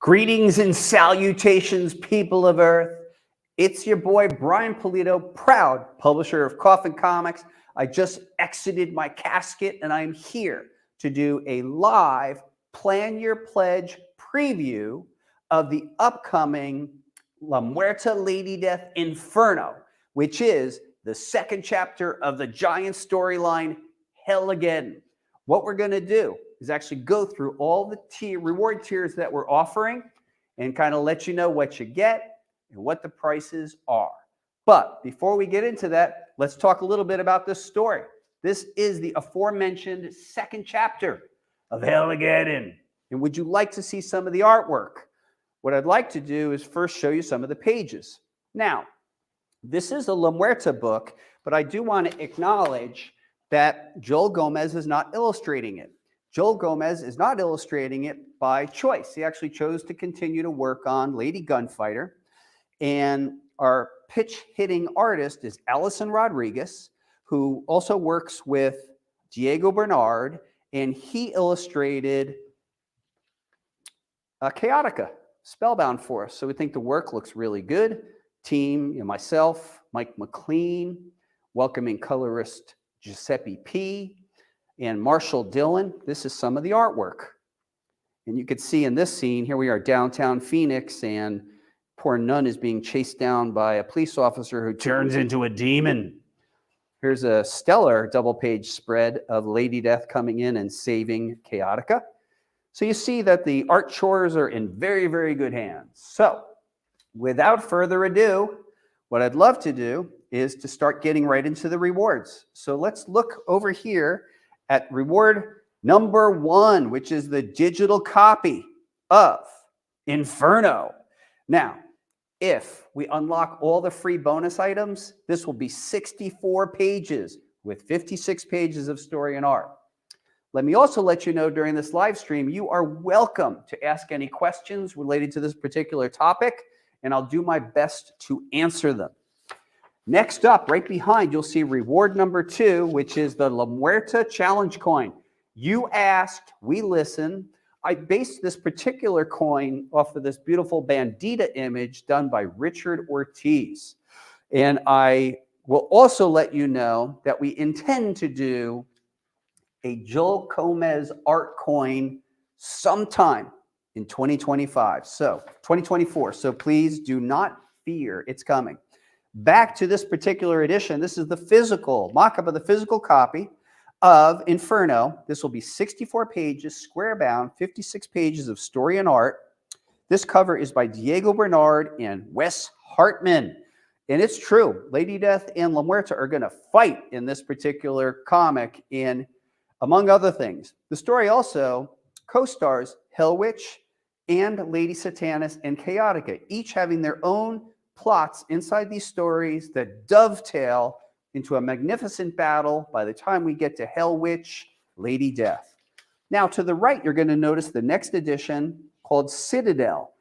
Greetings and salutations, people of Earth. It's your boy, Brian Pulido, proud publisher of Coffin Comics. I just exited my casket and I'm here to do a live Plan Your Pledge preview of the upcoming La Muerta Lady Death Inferno, which is the second chapter of the giant storyline, Hell Again. What we're going to do is actually go through all the reward tiers that we're offering and kind of let you know what you get and what the prices are. But before we get into that, let's talk a little bit about this story. This is the aforementioned second chapter of Hell Again. And would you like to see some of the artwork? What I'd like to do is first show you some of the pages. Now, this is a La Muerta book, but I do want to acknowledge that Joel Gomez is not illustrating it. Joel Gomez is not illustrating it by choice. He actually chose to continue to work on Lady Gunfighter. And our pitch-hitting artist is Allison Rodriguez, who also works with Diego Bernard, and he illustrated Chaotica, Spellbound for us. So we think the work looks really good. Team, myself, Mike McLean, welcoming colorist Giuseppe P., and Marshall Dillon. This is some of the artwork. And you can see in this scene, here we are downtown Phoenix, and poor nun is being chased down by a police officer who turns into a demon. Here's a stellar double-page spread of Lady Death coming in and saving Chaotica. So you see that the art chores are in very, very good hands. So without further ado, what I'd love to do is to start getting right into the rewards. So let's look over here at reward number 1, which is the digital copy of Inferno. Now, if we unlock all the free bonus items, this will be 64 pages with 56 pages of story and art. Let me also let you know during this live stream, you are welcome to ask any questions related to this particular topic, and I'll do my best to answer them. Next up, right behind, you'll see reward number 2, which is the La Muerta challenge coin. You asked, we listened. I based this particular coin off of this beautiful bandita image done by Richard Ortiz. And I will also let you know that we intend to do a Joel Gomez art coin sometime in 2024. So please do not fear, it's coming. Back to this particular edition, this is the physical mock-up of the physical copy of Inferno. This will be 64 pages, square bound, 56 pages of story and art. This cover is by Diego Bernard and Wes Hartman. And it's true, Lady Death and La Muerta are going to fight in this particular comic. And among other things, the story also co-stars Hell Witch and Lady Satanas and Chaotica, each having their own plots inside these stories that dovetail into a magnificent battle by the time we get to Hell Witch, Lady Death. Now, to the right, you're going to notice the next edition called Citadel.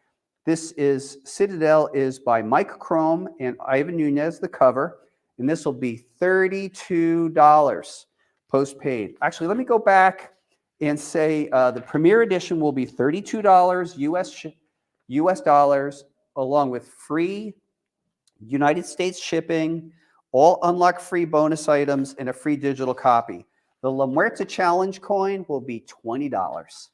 Citadel is by Mike Chrome and Ivan Nunez, the cover, and this will be $32 post-paid. Actually, let me go back and say the premiere edition will be $32 US dollars, along with free United States shipping, all unlock free bonus items, and a free digital copy. The La Muerta challenge coin will be $20.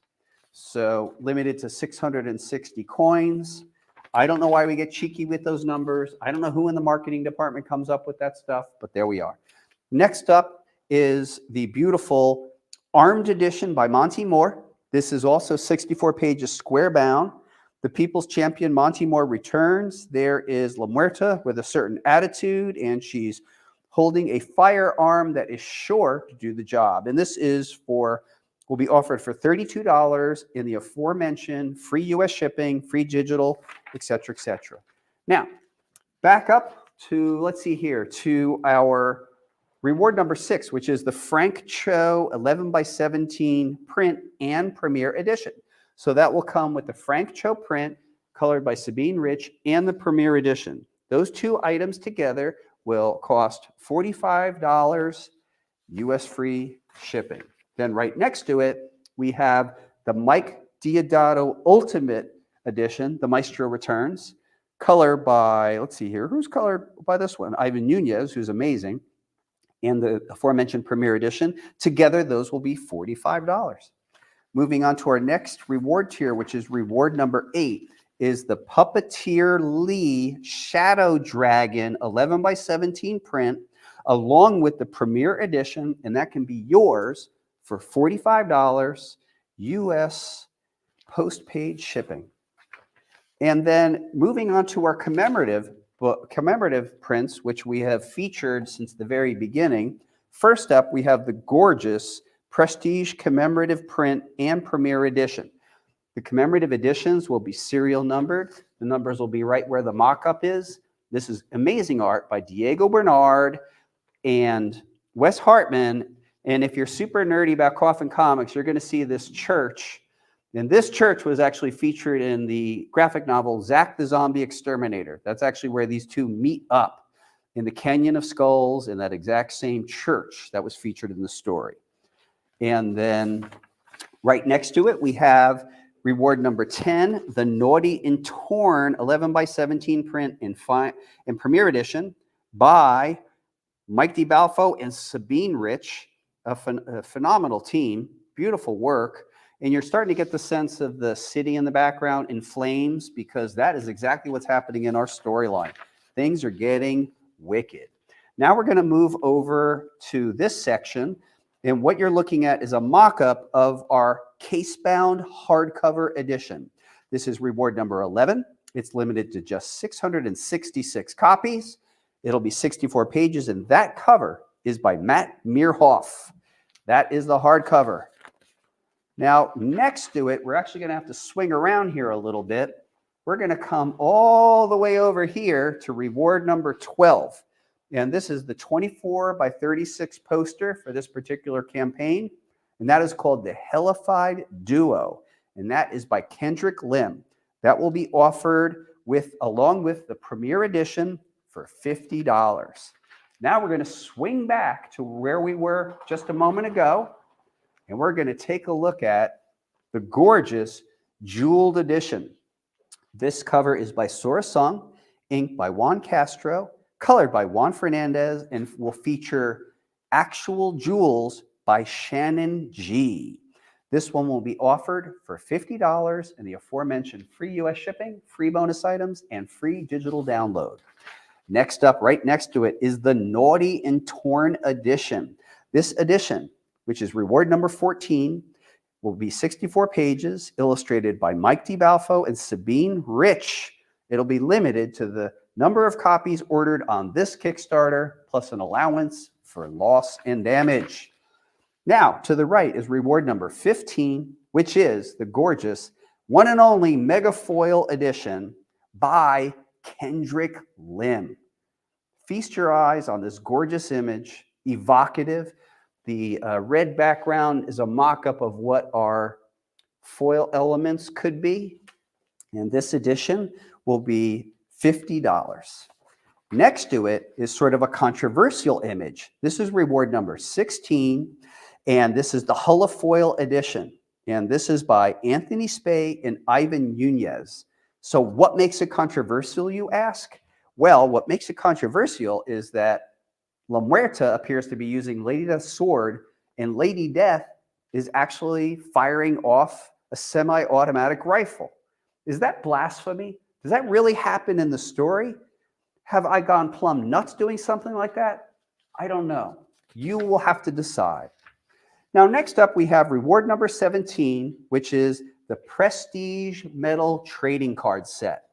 So limited to 660 coins. I don't know why we get cheeky with those numbers. I don't know who in the marketing department comes up with that stuff, but there we are. Next up is the beautiful Armed Edition by Monty Moore. This is also 64 pages square bound. The People's Champion Monty Moore returns. There is La Muerta with a certain attitude, and she's holding a firearm that is sure to do the job. And this will be offered for $32 in the aforementioned free US shipping, free digital, etc., etc. Now, back up to, let's see here, to our reward number 6, which is the Frank Cho 11x17 print and premiere edition. So that will come with the Frank Cho print, colored by Sabine Rich, and the premiere edition. Those two items together will cost $45 US free shipping. Then right next to it, we have the Mike Deodato Ultimate edition, The Maestro Returns. Color by, let's see here, who's colored by this one? Ivan Nunez, who's amazing. And the aforementioned Premier Edition. Together, those will be $45. Moving on to our next reward tier, which is reward number 8, is the Puppeteer Lee Shadow Dragon 11 by 17 print, along with the Premier Edition, and that can be yours for $45 US post-paid shipping. And then moving on to our commemorative prints, which we have featured since the very beginning. First up, we have the gorgeous Prestige Commemorative Print and Premier Edition. The commemorative editions will be serial numbered. The numbers will be right where the mock-up is. This is amazing art by Diego Bernard and Wes Hartman. And if you're super nerdy about Coffin Comics, you're going to see this church. And this church was actually featured in the graphic novel Zack the Zombie Exterminator. That's actually where these two meet up, in the Canyon of Skulls, in that exact same church that was featured in the story. And then right next to it, we have reward number 10, the Naughty and Torn 11 by 17 print in Premier Edition by Mike DiBalfo and Sabine Rich, a phenomenal team, beautiful work. And you're starting to get the sense of the city in the background in flames, because that is exactly what's happening in our storyline. Things are getting wicked. Now we're going to move over to this section. And what you're looking at is a mock-up of our case-bound hardcover edition. This is reward number 11. It's limited to just 666 copies. It'll be 64 pages, and that cover is by Matt Meerhoff. That is the hardcover. Now, next to it, we're actually going to have to swing around here a little bit. We're going to come all the way over here to reward number 12. And this is the 24 by 36 poster for this particular campaign. And that is called the Hellified Duo. And that is by Kendrick Lim. That will be offered along with the Premier Edition for $50. Now we're going to swing back to where we were just a moment ago. And we're going to take a look at the gorgeous jeweled edition. This cover is by Sora Sung, inked by Juan Castro, colored by Juan Fernandez, and will feature actual jewels by Shannon G. This one will be offered for $50 and the aforementioned free US shipping, free bonus items, and free digital download. Next up, right next to it, is the Naughty and Torn edition. This edition, which is reward number 14, will be 64 pages, illustrated by Mike DiBalfo and Sabine Rich. It'll be limited to the number of copies ordered on this Kickstarter, plus an allowance for loss and damage. Now, to the right is reward number 15, which is the gorgeous one and only Mega Foil edition by Kendrick Lim. Feast your eyes on this gorgeous image, evocative. The red background is a mock-up of what our foil elements could be. And this edition will be $50. Next to it is sort of a controversial image. This is reward number 16, and this is the Holofoil edition. And this is by Anthony Spey and Ivan Nunez. So what makes it controversial, you ask? Well, what makes it controversial is that La Muerta appears to be using Lady Death's sword, and Lady Death is actually firing off a semi-automatic rifle. Is that blasphemy? Does that really happen in the story? Have I gone plumb nuts doing something like that? I don't know. You will have to decide. Now, next up, we have reward number 17, which is the Prestige Metal Trading Card Set.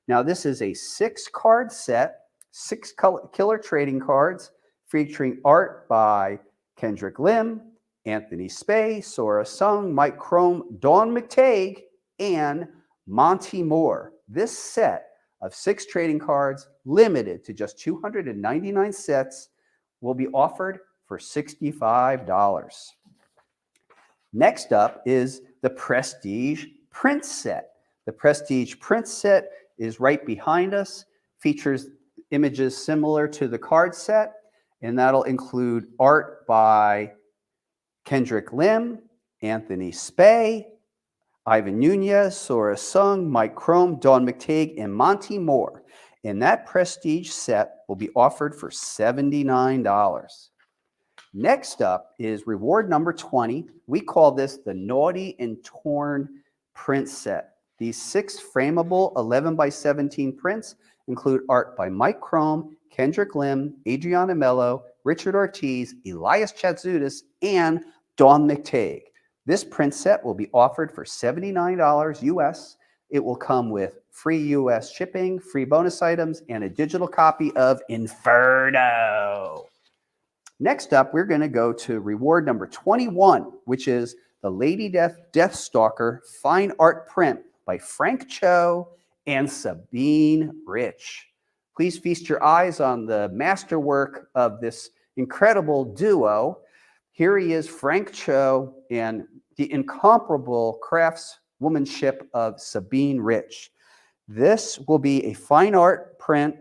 Now, this is a 6-card set, 6 killer trading cards, featuring art by Kendrick Lim, Anthony Spey, Sora Sung, Mike Crome, Dawn McTague, and Monty Moore. This set of 6 trading cards, limited to just 299 sets, will be offered for $65. Next up is the Prestige Print Set. The Prestige Print Set is right behind us, features images similar to the card set, and that'll include art by Kendrick Lim, Anthony Spey, Ivan Nunez, Sora Sung, Mike Crome, Dawn McTague, and Monty Moore. And that prestige set will be offered for $79. Next up is reward number 20. We call this the Naughty and Torn print set. These 6 frameable 11 by 17 prints include art by Mike Crome, Kendrick Lim, Adriana Mello, Richard Ortiz, Elias Chatzudis, and Dawn McTague. This print set will be offered for $79 US. It will come with free US shipping, free bonus items, and a digital copy of Inferno. Next up, we're going to go to reward number 21, which is the Lady Death Stalker fine art print by Frank Cho and Sabine Rich. Please feast your eyes on the masterwork of this incredible duo. Here he is, Frank Cho, and the incomparable craftswomanship of Sabine Rich. This will be a fine art print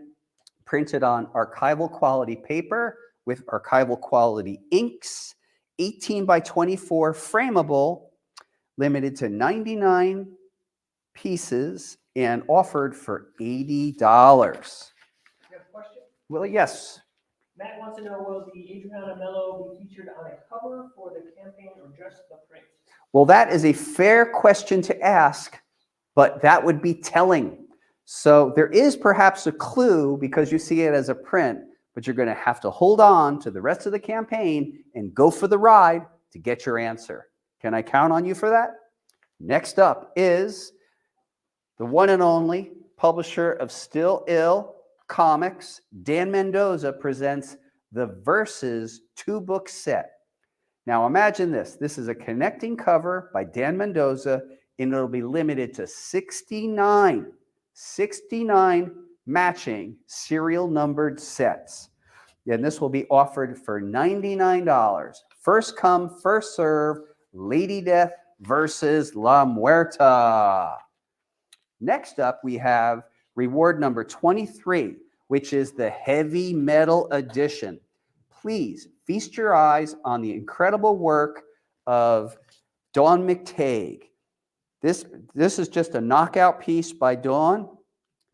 printed on archival quality paper with archival quality inks, 18 by 24 frameable, limited to 99 pieces, and offered for $80. You have a question? Well, yes. Matt wants to know, will the Adriana Mello be featured on a cover for the campaign or just the print? Well, that is a fair question to ask, but that would be telling. So there is perhaps a clue because you see it as a print, but you're going to have to hold on to the rest of the campaign and go for the ride to get your answer. Can I count on you for that? Next up is the one and only publisher of Still Ill Comics. Dan Mendoza presents the Versus 2-book set. Now imagine this. This is a connecting cover by Dan Mendoza, and it'll be limited to 69 matching serial numbered sets. And this will be offered for $99. First come, first serve, Lady Death versus La Muerta. Next up, we have reward number 23, which is the Heavy Metal Edition. Please feast your eyes on the incredible work of Dawn McTague. This is just a knockout piece by Dawn.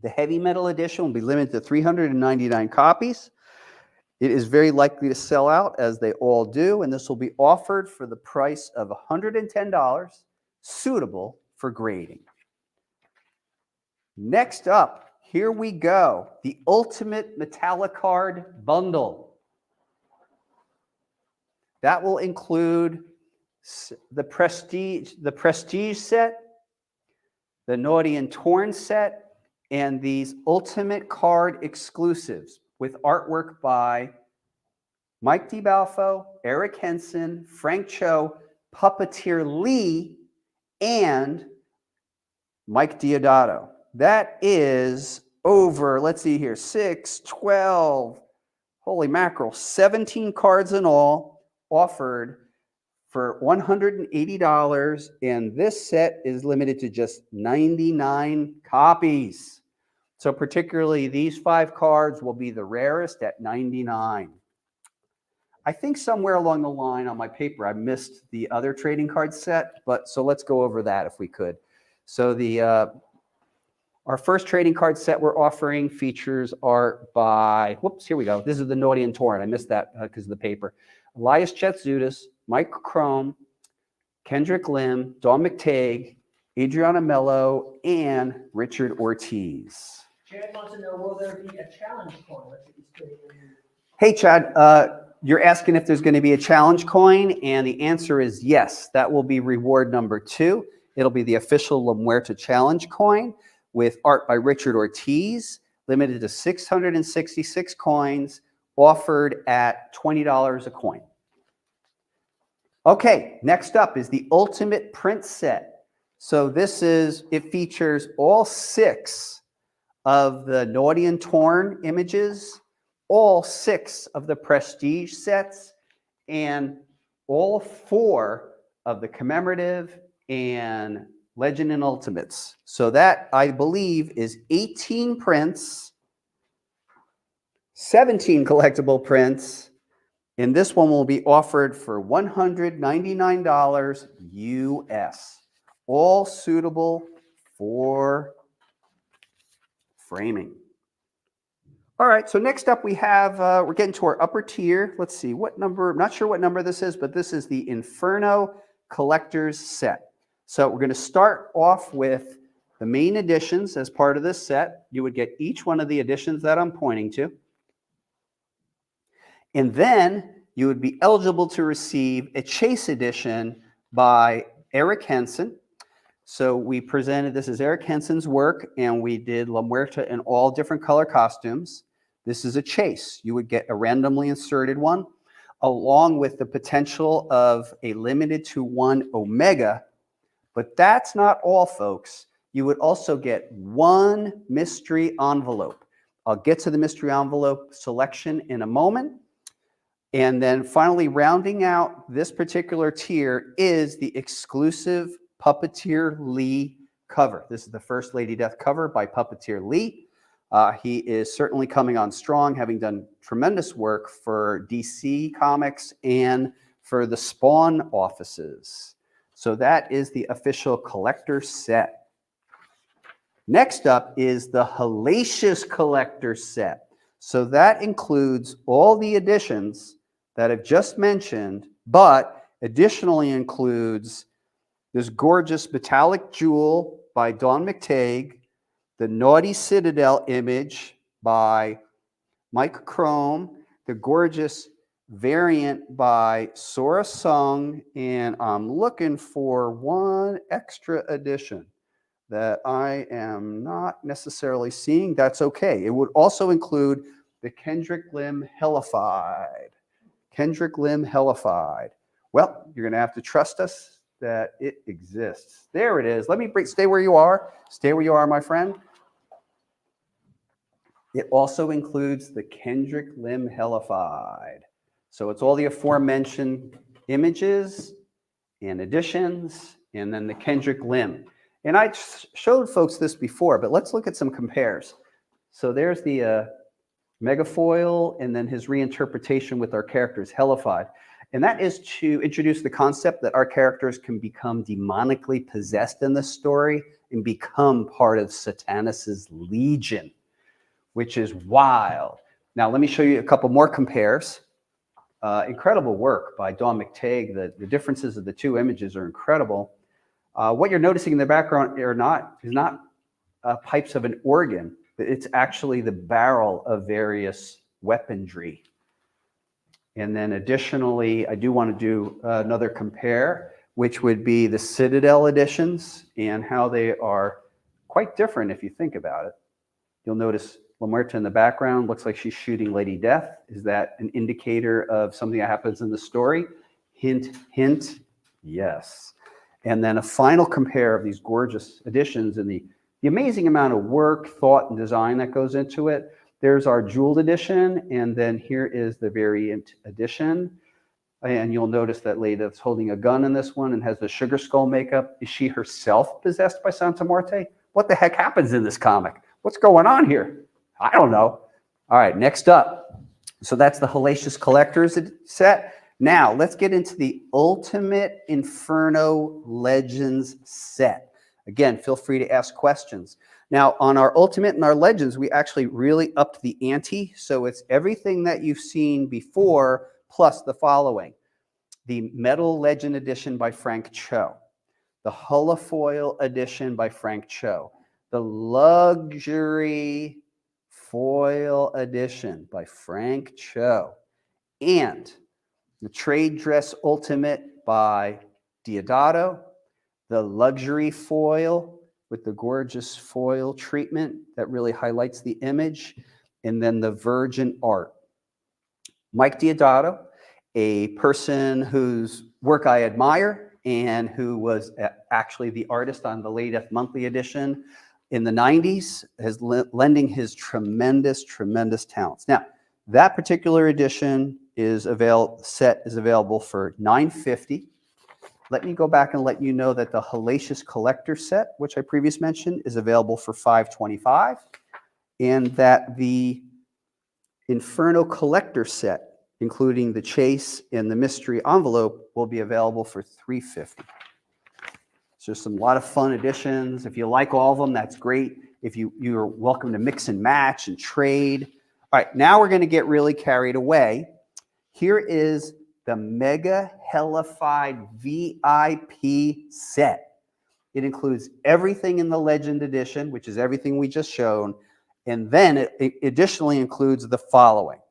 The Heavy Metal Edition will be limited to 399 copies. It is very likely to sell out, as they all do, and this will be offered for the price of $110, suitable for grading. Next up, here we go, the Ultimate Metallicard Bundle. That will include the Prestige set, the Naughty and Torn set, and these Ultimate Card exclusives with artwork by Mike DiBalfo, Eric Henson, Frank Cho, Puppeteer Lee, and Mike Diodato. That is over, let's see here, 6, 12, holy mackerel, 17 cards in all, offered for $180, and this set is limited to just 99 copies. So particularly these 5 cards will be the rarest at 99. I think somewhere along the line on my paper I missed the other trading card set, but so let's go over that if we could. So our first trading card set we're offering features art by, whoops, here we go. This is the Naughty and Torn. I missed that because of the paper. Elias Chatzudis, Mike Crome, Kendrick Lim, Dawn McTague, Adriana Mello, and Richard Ortiz. Chad wants to know, will there be a challenge coin? Hey, Chad, you're asking if there's going to be a challenge coin, and the answer is yes. That will be reward number 2. It'll be the official La Muerta challenge coin with art by Richard Ortiz, limited to 666 coins, offered at $20 a coin. Okay, next up is the Ultimate Print Set. So it features all 6 of the Naughty and Torn images, all 6 of the Prestige sets, and all 4 of the Commemorative and Legend and Ultimates. So that, I believe, is 18 prints, 17 collectible prints, and this one will be offered for $199 US. all suitable for framing. All right, so next up we have, we're getting to our upper tier. Let's see, what number, I'm not sure what number this is, but this is the Inferno Collector's Set. So we're going to start off with the main editions as part of this set. You would get each one of the editions that I'm pointing to. And then you would be eligible to receive a Chase edition by Eric Henson. So we presented, this is Eric Henson's work, and we did La Muerta in all different color costumes. This is a Chase. You would get a randomly inserted one, along with the potential of a limited to one Omega. But that's not all, folks. You would also get one mystery envelope. I'll get to the mystery envelope selection in a moment. And then finally, rounding out this particular tier is the exclusive Puppeteer Lee cover. This is the first Lady Death cover by Puppeteer Lee. He is certainly coming on strong, having done tremendous work for DC Comics and for the Spawn offices. So that is the official collector set. Next up is the Hellacious Collector Set. So that includes all the editions that I've just mentioned, but additionally includes this gorgeous metallic jewel by Don McTague, the Naughty Citadel image by Mike Crome, the gorgeous variant by Sora Sung, and I'm looking for one extra edition that I am not necessarily seeing. That's okay. It would also include the Kendrick Lim Hellified. Kendrick Lim Hellified. Well, you're going to have to trust us that it exists. There it is. Let me stay where you are. Stay where you are, my friend. It also includes the Kendrick Lim Hellified. So it's all the aforementioned images and editions, and then the Kendrick Lim. And I showed folks this before, but let's look at some compares. So there's the Megafoil, and then his reinterpretation with our characters, Hellified. And that is to introduce the concept that our characters can become demonically possessed in the story and become part of Satanis's legion, which is wild. Now, let me show you a couple more compares. Incredible work by Don McTague. The differences of the two images are incredible. What you're noticing in the background is not pipes of an organ. It's actually the barrel of various weaponry. And then additionally, I do want to do another compare, which would be the Citadel editions and how they are quite different if you think about it. You'll notice La Muerta in the background looks like she's shooting Lady Death. Is that an indicator of something that happens in the story? Hint, hint, yes. And then a final compare of these gorgeous editions and the amazing amount of work, thought, and design that goes into it. There's our jeweled edition, and then here is the variant edition. And you'll notice that Lady Death's holding a gun in this one and has the sugar skull makeup. Is she herself possessed by Santa Muerte? What the heck happens in this comic? What's going on here? I don't know. All right, next up. So that's the Hellacious Collector's Set. Now, let's get into the Ultimate Inferno Legends Set. Again, feel free to ask questions. Now, on our Ultimate and our Legends, we actually really upped the ante. So it's everything that you've seen before, plus the following. The Metal Legend Edition by Frank Cho. The Holofoil Edition by Frank Cho. The Luxury Foil Edition by Frank Cho. And the Trade Dress Ultimate by Diodato. The Luxury Foil with the gorgeous foil treatment that really highlights the image. And then the Virgin Art. Mike Diodato, a person whose work I admire and who was actually the artist on the Lady Death Monthly Edition in the 90s, is lending his tremendous, tremendous talents. Now, that particular edition is available for $9.50. Let me go back and let you know that the Hellacious Collector Set, which I previously mentioned, is available for $5.25, and that the Inferno Collector Set, including the Chase and the Mystery Envelope, will be available for $3.50. So just a lot of fun editions. If you like all of them, that's great. If you're welcome to mix and match and trade. All right, now we're going to get really carried away. Here is the Mega Hellified VIP set. It includes everything in the Legend Edition, which is everything we just shown, and then it additionally includes the following: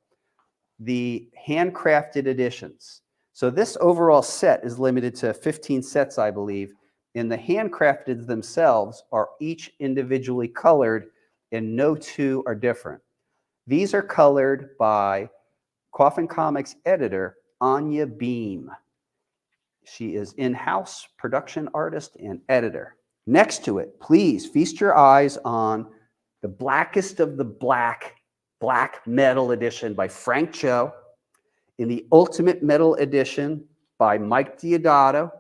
the handcrafted editions. So this overall set is limited to 15 sets, I believe, and the handcrafted themselves are each individually colored, and no two are different. These are colored by Coffin Comics editor Anya Beam. She is in-house production artist and editor. Next to it, please feast your eyes on the blackest of the black metal edition by Frank Cho, in the Ultimate Metal edition by Mike Deodato.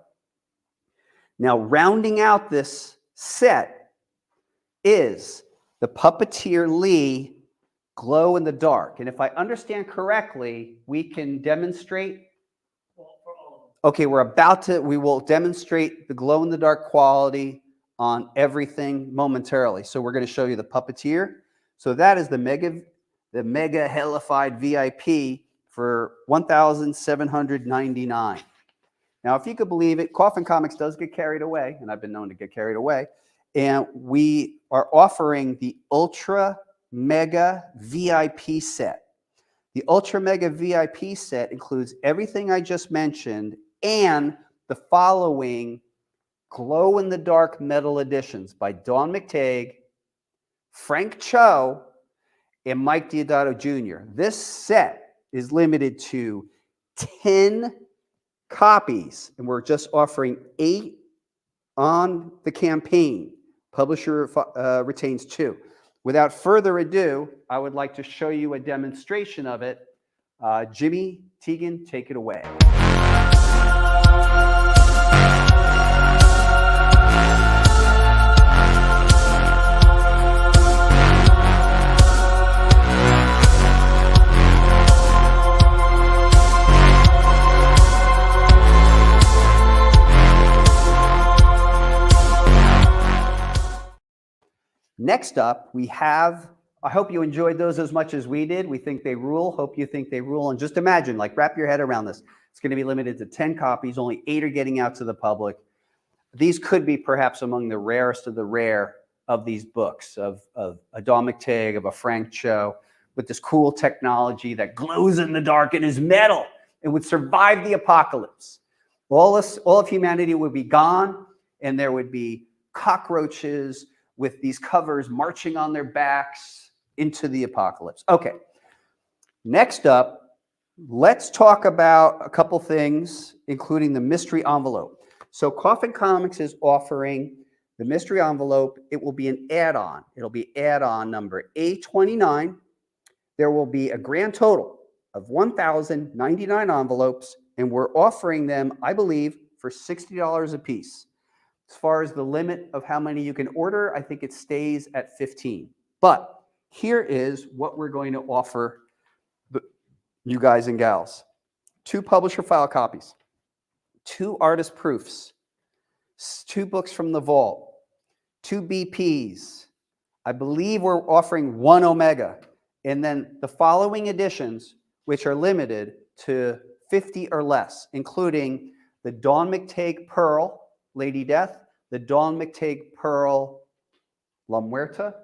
Now, rounding out this set is the Puppeteer Lee Glow in the Dark. And if I understand correctly, we can demonstrate. Okay, we will demonstrate the glow in the dark quality on everything momentarily. So we're going to show you the Puppeteer. So that is the Mega Hellified VIP for $1,799. Now, if you could believe it, Coffin Comics does get carried away, and I've been known to get carried away. And we are offering the Ultra Mega VIP set. The Ultra Mega VIP set includes everything I just mentioned and the following glow-in-the-dark metal editions by Don McTague, Frank Cho, and Mike Deodato Jr. This set is limited to 10 copies, and we're just offering 8 on the campaign. Publisher retains 2. Without further ado, I would like to show you a demonstration of it. Jimmy Teagan, take it away. Next up, we have, I hope you enjoyed those as much as we did. We think they rule. Hope you think they rule. And just imagine, like, wrap your head around this. It's going to be limited to 10 copies. Only 8 are getting out to the public. These could be perhaps among the rarest of the rare of these books, of a Don McTague, of a Frank Cho, with this cool technology that glows in the dark and is metal. It would survive the apocalypse. All of humanity would be gone, and there would be cockroaches with these covers marching on their backs into the apocalypse. Okay, next up, let's talk about a couple things, including the mystery envelope. So Coffin Comics is offering the mystery envelope. It will be an add-on. It'll be add-on number A29. There will be a grand total of 1,099 envelopes, and we're offering them, I believe, for $60 a piece. As far as the limit of how many you can order, I think it stays at 15. But here is what we're going to offer you guys and gals. 2 publisher file copies, 2 artist proofs, 2 books from the vault, 2 BPs. I believe we're offering 1 Omega. And then the following editions, which are limited to 50 or less, including the Don McTague Pearl, Lady Death, the Don McTague Pearl, La Muerta,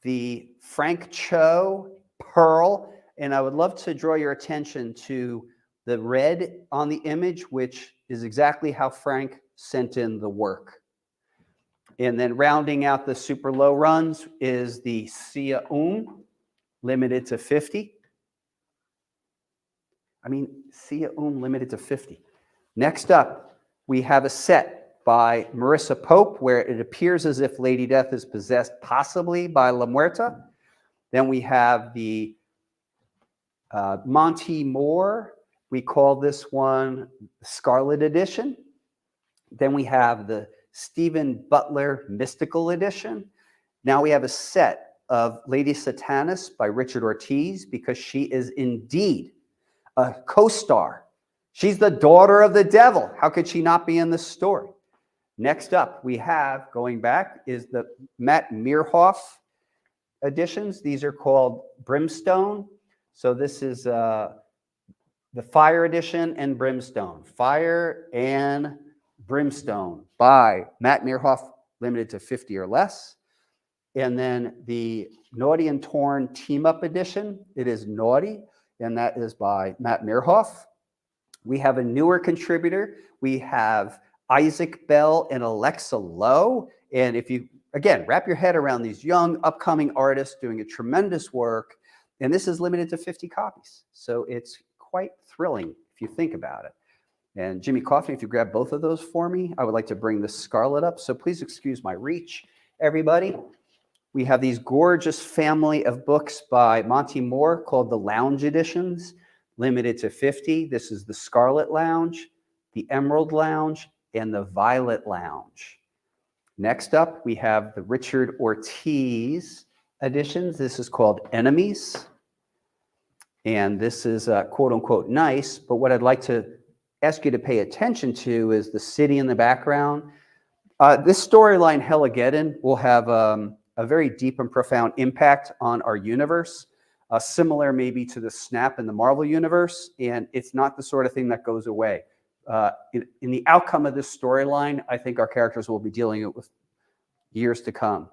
the Frank Cho Pearl, and I would love to draw your attention to the red on the image, which is exactly how Frank sent in the work. And then rounding out the super low runs is the Sia limited to 50. Sia limited to 50. Next up, we have a set by Marissa Pope, where it appears as if Lady Death is possessed possibly by La Muerta. Then we have the Monty Moore. We call this one Scarlet Edition. Then we have the Stephen Butler Mystical Edition. Now we have a set of Lady Satanis by Richard Ortiz, because she is indeed a co-star. She's the daughter of the devil. How could she not be in this story? Next up, we have, going back, is the Matt Meerhoff editions. These are called Brimstone. So this is the Fire Edition and Brimstone. Fire and Brimstone by Matt Meerhoff, limited to 50 or less. And then the Naughty and Torn Team Up Edition, it is Naughty, and that is by Matt Meerhoff. We have a newer contributor. We have Isaac Bell and Alexa Lowe. And if you, again, wrap your head around these young upcoming artists doing a tremendous work, and this is limited to 50 copies. So it's quite thrilling if you think about it. And Jimmy Coffin, if you grab both of those for me, I would like to bring the Scarlet up. So please excuse my reach, everybody. We have these gorgeous family of books by Monty Moore called the Lounge Editions, limited to 50. This is the Scarlet Lounge, the Emerald Lounge, and the Violet Lounge. Next up, we have the Richard Ortiz editions. This is called Enemies. And this is quote unquote nice, but what I'd like to ask you to pay attention to is the city in the background. This storyline, Helligeddon, will have a very deep and profound impact on our universe, similar maybe to the Snap in the Marvel universe, and it's not the sort of thing that goes away. In the outcome of this storyline, I think our characters will be dealing with years to come.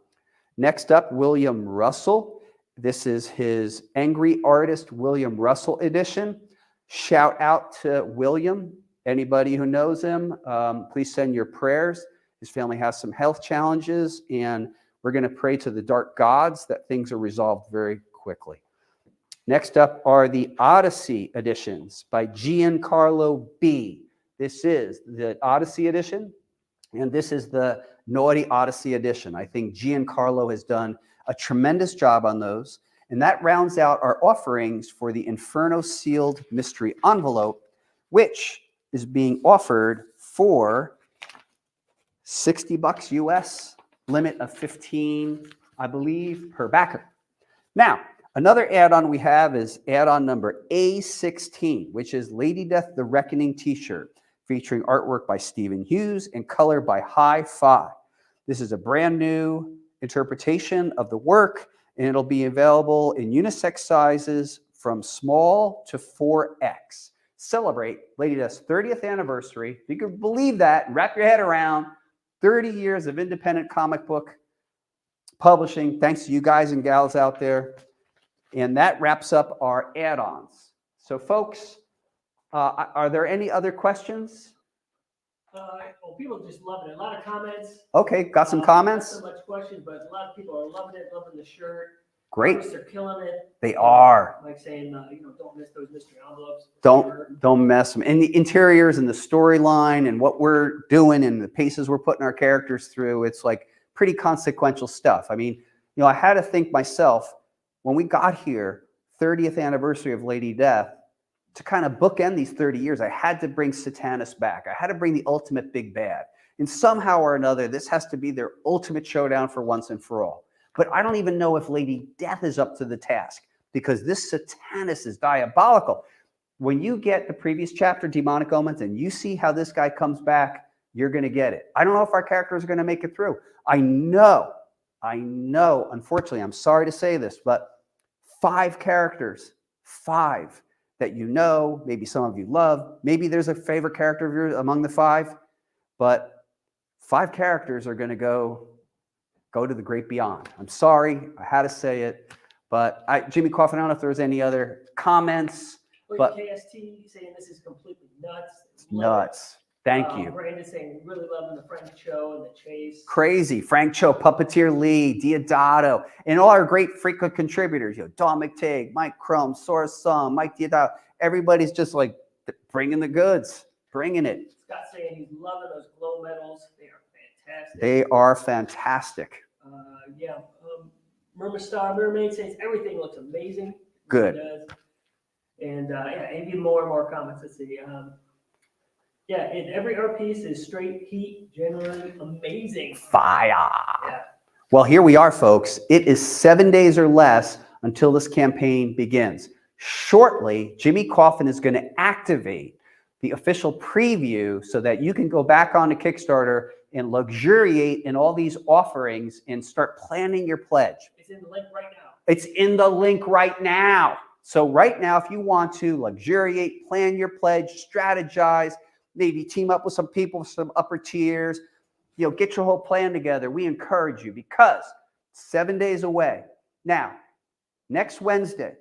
Next up, William Russell. This is his Angry Artist William Russell edition. Shout out to William. Anybody who knows him, please send your prayers. His family has some health challenges, and we're going to pray to the dark gods that things are resolved very quickly. Next up are the Odyssey editions by Giancarlo B. This is the Odyssey edition, and this is the Naughty Odyssey edition. I think Giancarlo has done a tremendous job on those, and that rounds out our offerings for the Inferno sealed mystery envelope, which is being offered for $60 US, limit of 15, I believe, per backer. Now, another add-on we have is add-on number A16, which is Lady Death the Reckoning t-shirt, featuring artwork by Stephen Hughes and color by Hi-Fi. This is a brand new interpretation of the work, and it'll be available in unisex sizes from small to 4X. Celebrate Lady Death's 30th anniversary. If you can believe that, and wrap your head around 30 years of independent comic book publishing, thanks to you guys and gals out there. And that wraps up our add-ons. So folks, are there any other questions? Well, people are just loving it. A lot of comments. Okay, got some comments? Not so much questions, but a lot of people are loving it, loving the shirt. Great. Artists are killing it. They are. Like saying, don't miss those mystery envelopes. Don't mess them. And the interiors and the storyline and what we're doing and the paces we're putting our characters through, it's like pretty consequential stuff. I mean, I had to think myself, when we got here, 30th anniversary of Lady Death, to kind of bookend these 30 years, I had to bring Satanus back. I had to bring the ultimate big bad. And somehow or another, this has to be their ultimate showdown for once and for all. But I don't even know if Lady Death is up to the task, because this Satanus is diabolical. When you get the previous chapter, Demonic Omens, and you see how this guy comes back, you're going to get it. I don't know if our characters are going to make it through. I know, unfortunately, I'm sorry to say this, but 5 characters, 5 that maybe some of you love, maybe there's a favorite character of yours among the 5, but 5 characters are going to go to the great beyond. I'm sorry, I had to say it, but Jimmy Coffin, I don't know if there was any other comments. But KST saying this is completely nuts. Nuts. Thank you. Brandon saying really loving the Frank Cho and the chase. Crazy. Frank Cho, Puppeteer Lee, Diodato, and all our great frequent contributors. Don McTagg, Mike Crum, Sora Sung, Mike Diodato. Everybody's just like bringing the goods, bringing it. Scott saying he's loving those glow medals. They are fantastic. They are fantastic. Mermaid says everything looks amazing. Good. It does. And even more and more comments. Let's see. And every art piece is straight heat, generally amazing. Fire. Yeah. Well, here we are, folks. It is 7 days or less until this campaign begins. Shortly, Jimmy Coffin is going to activate the official preview so that you can go back on to Kickstarter and luxuriate in all these offerings and start planning your pledge. It's in the link right now. It's in the link right now. So right now, if you want to luxuriate, plan your pledge, strategize, maybe team up with some people with some upper tiers, get your whole plan together. We encourage you because 7 days away. Now, next Wednesday,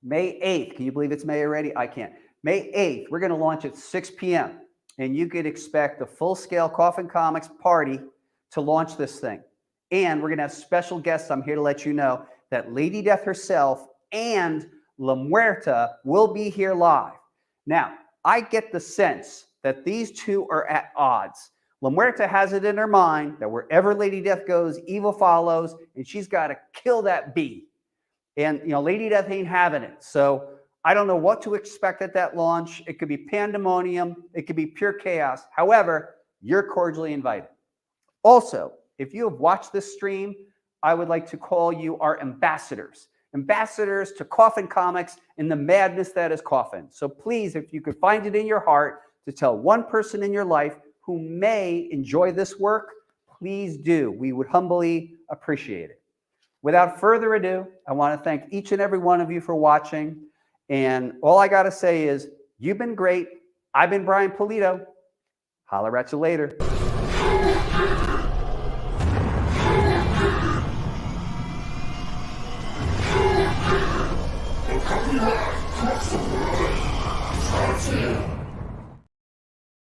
May 8th. Can you believe it's May already? I can't. May 8th, we're going to launch at 6 p.m. And you could expect a full-scale Coffin Comics party to launch this thing. And we're going to have special guests. I'm here to let you know that Lady Death herself and La Muerta will be here live. Now, I get the sense that these two are at odds. La Muerta has it in her mind that wherever Lady Death goes, evil follows, and she's got to kill that bee. And, Lady Death ain't having it. So I don't know what to expect at that launch. It could be pandemonium. It could be pure chaos. However, you're cordially invited. Also, if you have watched this stream, I would like to call you our ambassadors. Ambassadors to Coffin Comics and the madness that is Coffin. So please, if you could find it in your heart to tell one person in your life who may enjoy this work, please do. We would humbly appreciate it. Without further ado, I want to thank each and every one of you for watching. And all I got to say is, you've been great. I've been Brian Pulido. Holler at you later. Copyright Coffin May.